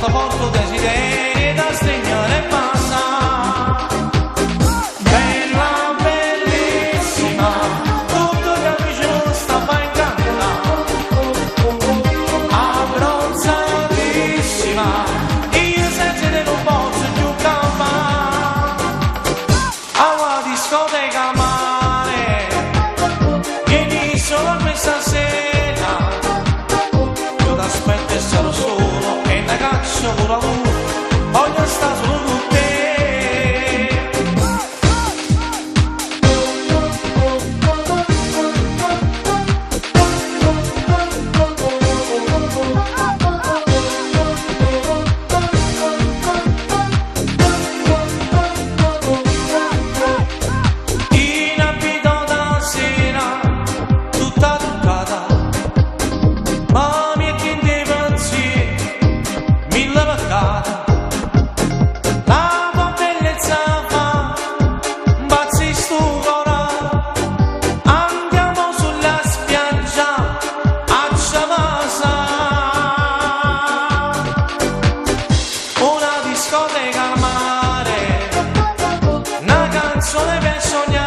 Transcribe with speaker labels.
Speaker 1: porta porto desideri da stregnare e passa. Bella, bellissima, tutto che vicino sta fa incantare. Abbronzatissima, io senza te non posso più campare. Alla discoteca mare, vieni solo a questa sera. Io t'aspetto e sarò solo e ne caccio pure a lui. Voglio sta solo con te. In abito da sera, tutta toccata, ma mi è che dei pazzi, mille peccati. La tua bellezza fa bazzi stupora. Andiamo sulla spiaggia a Ciavasa, una discoteca al mare, una canzone per sognare.